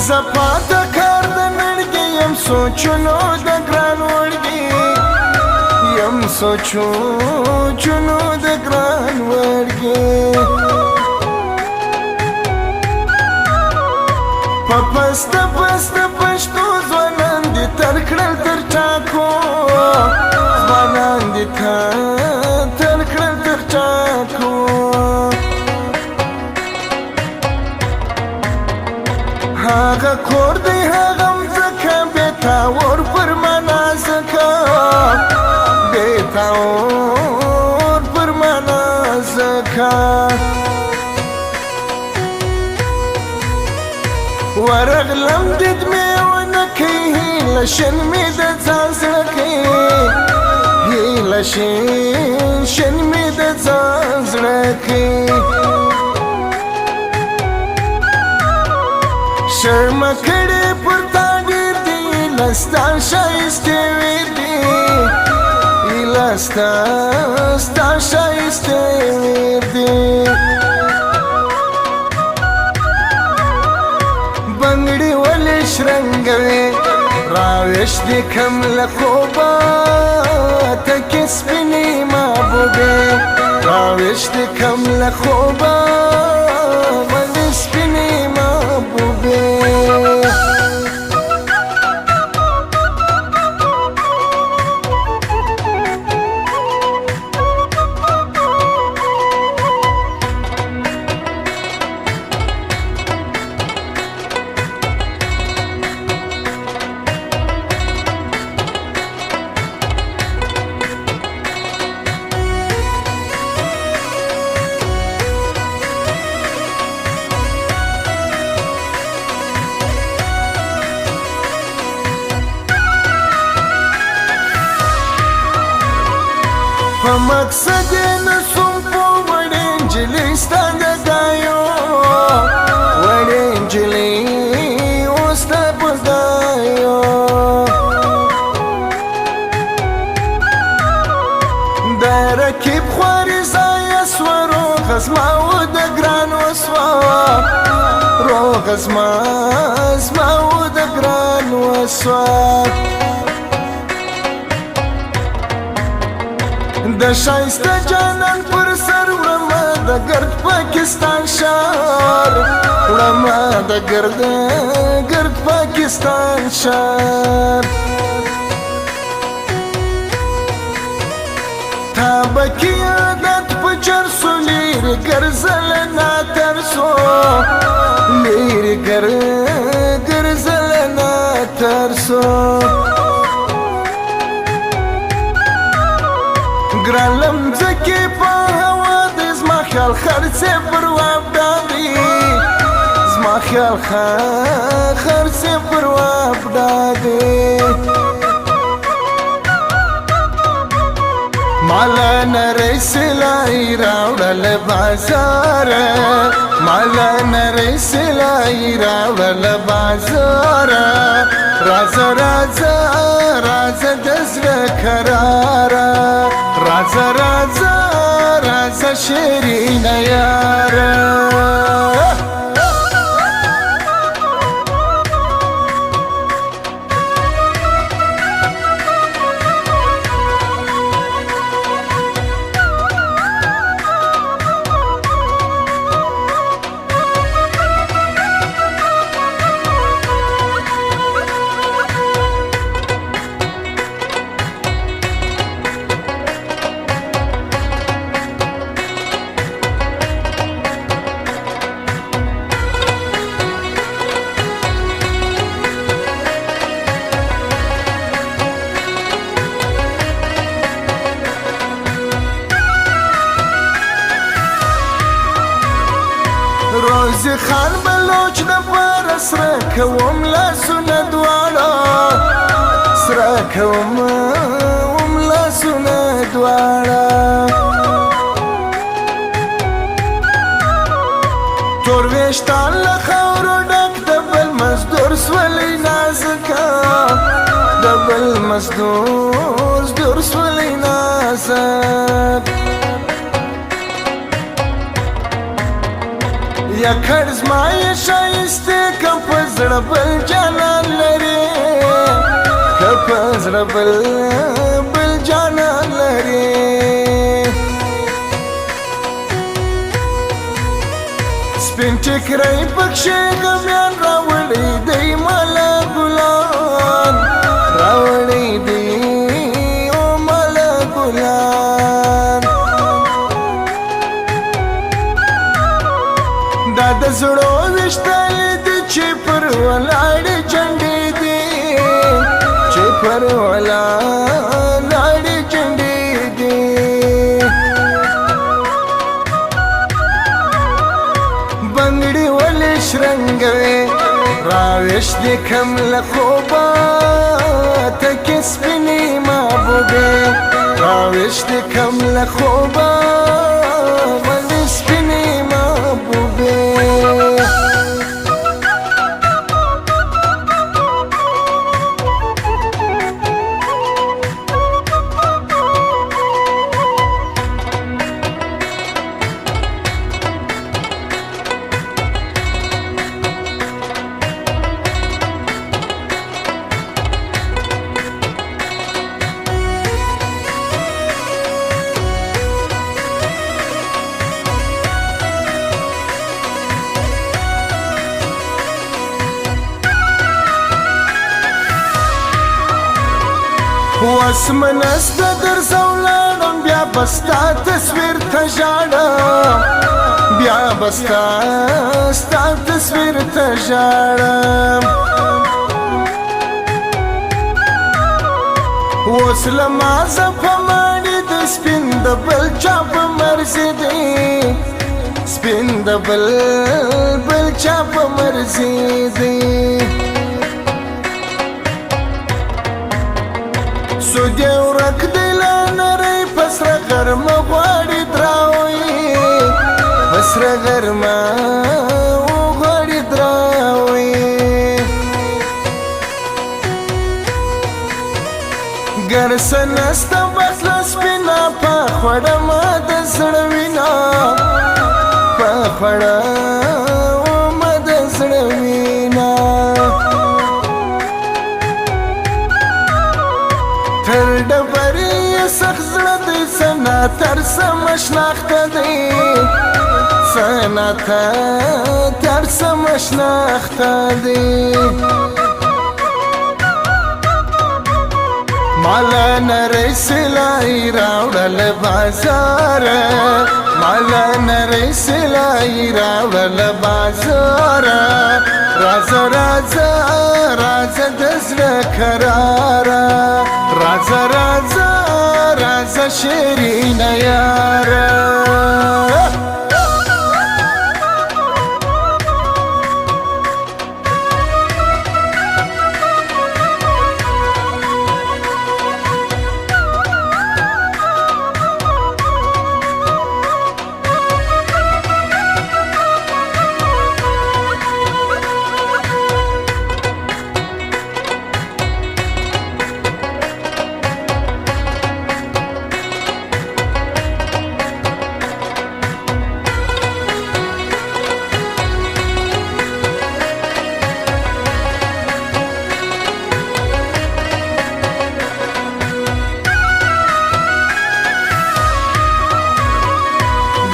زپاته کار د نړګي یم سوچونو د ګران وړګي یم سوچونو د ګران وړګي په پسته پښتو ځوانان دي تر کړل تر ټاکو ځوانان دي تر کړل تر ټاکو هغه کور دی هغه مځکه بېتا ور پر مانا ځکه بېتا ور پر مانا ځکه ورغلم دید مې ونه کوي هیله شن مې د ځان زړه کوي هیله شن مې د ځان زړه کوي شرمه کړې پر تا ډېر دي لستا ښایستې ویر دي لستا ښایستې ویر دي بنګړې ولې شرنګوې راویښتې کم له خوبه تکې سپینې محبوبې راویښتې کم له خوبه ولې سپینې محبوبې په مقصد نسوم په وړې نجلۍ ستا د دایو وړې نجلۍ اوس ته په دایو د رکیب خوارې ځایه سوه روغه زما و د ګران وسوه روغه زما و د ګران وسوه د ښایسته جانان پر سر وړمه د ګرد پاکستان ښار وړمه د ګرد پاکستان ښار تا به کې عادت په چرسو لیرې ګرځله ناترسو لیرې ګرځله ناترسو ګرالم ځکې په هوا دی زما خیال خرڅې پر وابډا دی زما خیال خرڅې پر وابډا دی مالا نری سلای راوړل بازار مالا نری سلای راوړل بازار رازه رازه رازه د زړه کراره رازه رازه رازه شیرینه یاره روزي خان بلوچ د پر سره کوم لاسونه دواړه سره کوم لاسونه دواړه تور ویشتان له خاورو ډک د بل مزدور سولی نازکه د بل مزدور سولی نازک یا کړ زما یې ښایستې که په زړه بل جانان لرې که په زړه بل جانان لرې سپین ټیکری پکښې غمیان راوړی دی ماله ګلان راوړی دی او ماله ګلان دا د زړو ویشتلې دي چې پر ولاړې جنډې دي چې پر ولاړې جنډې دي بنګړي ولې شرنګوي راویش دې کم له خوبه تکې سپینې محبوبې راویش دې کم له خوبه ولې سپینې محبوبې واسمن است در زولانم بیا بستا تصویر ته ژاړم بیا بستا ستا تصویر ته ژاړم اوس له ما زه په ماڼي د سپین د بل چا په مرضي دی سپین د بل چا په مرضي دی سودی ورک دی لانری پسره غرمه غواړي دراوي پسره غرمه غواړي دراوي ګرسه نسته بسله سپینه په خوړه ما د زړه وینا په خوړه ما د زړه وینا تر ډبرې یې سخت زړه دی سنا تر سمه شناخته دی سنا تر سمه شناخته دی مالا نری سلائی راوڑل بازار مالا نری سلائی راوڑل بازار رازا رازا رازا دزر کرارا رازا رازا رازا شیرین یارا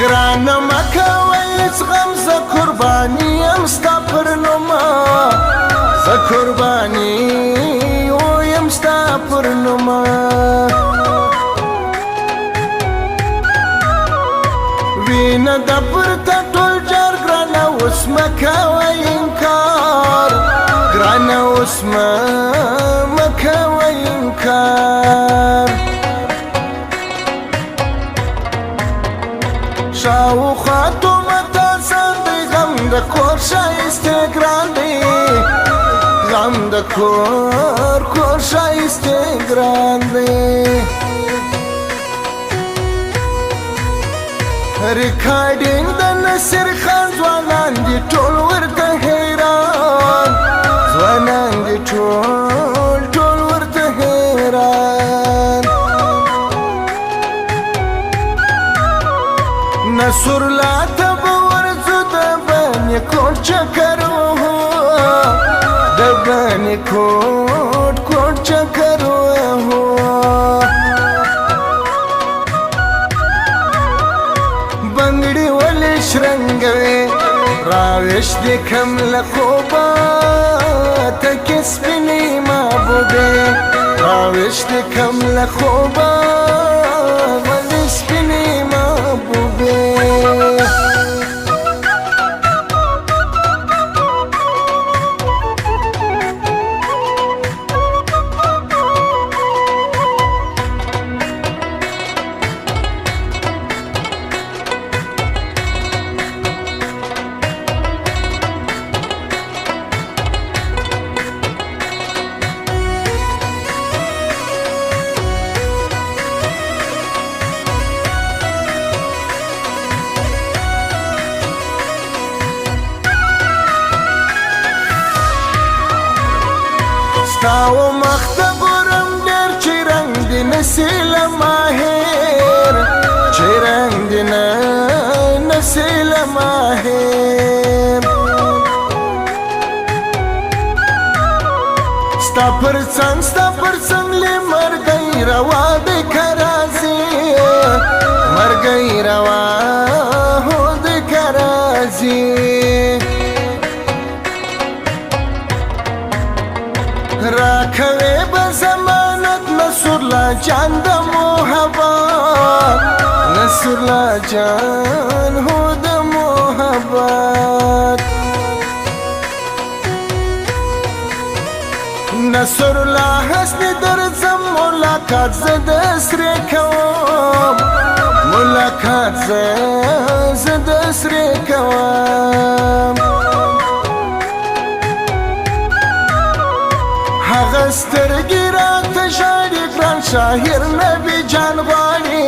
گران مکوی زغم ز قربانی ام ستا پر نوما ز قربانی ام ستا پر نوما وینا د پرتا ټول جار گران اوس مکوی انکار گران اوس مکوی انکار شاو خاتو متا سندی غم د کور شایسته ګران دی غم د کور شایسته ګران دی ریکارډینګ د نصیر خان ځوانان دي ټول ورته حیران ځوانان دي ټول ورته حیران نصر لا تبور زد بني بانی کوټ چکر وهو د بانی کوټ چکر وهو بنګړي ولې شرنګوي راوښتې کم له خوبه تکې سپینې محبوبې راوښتې کم له خوبه ولې سپینې محبوبې تاو مخت ګورم ډېر چې رنګ دې نسیل ماهر چې رنګ دې نسیل ماهر ستا پر څنګ له مرګي روا دې کرازي مرګي روا هو دې کرازي راکوي بزمانت نصر لا جان د محبت نصر لا جان هو د محبت نصر لا حسن درځم ملاقات زد سره کوم ملاقات زد سره کوم هغه سترګې راته ژاړي ګران شاعر نبي جان غواړي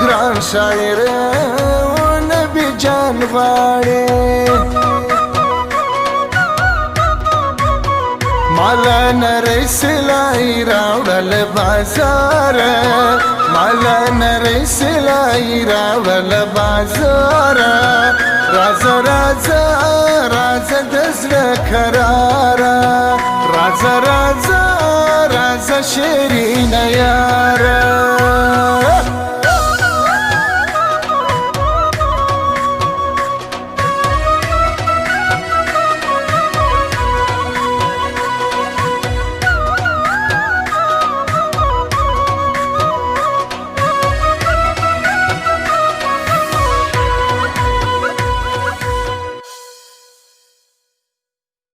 ګران شاعر نبي جان غواړي مالا نری سلای راوړل بازار مالا نری سلای راوړل بازار رازه رازه رازه د زړه قراره رازه رازه رازه شعر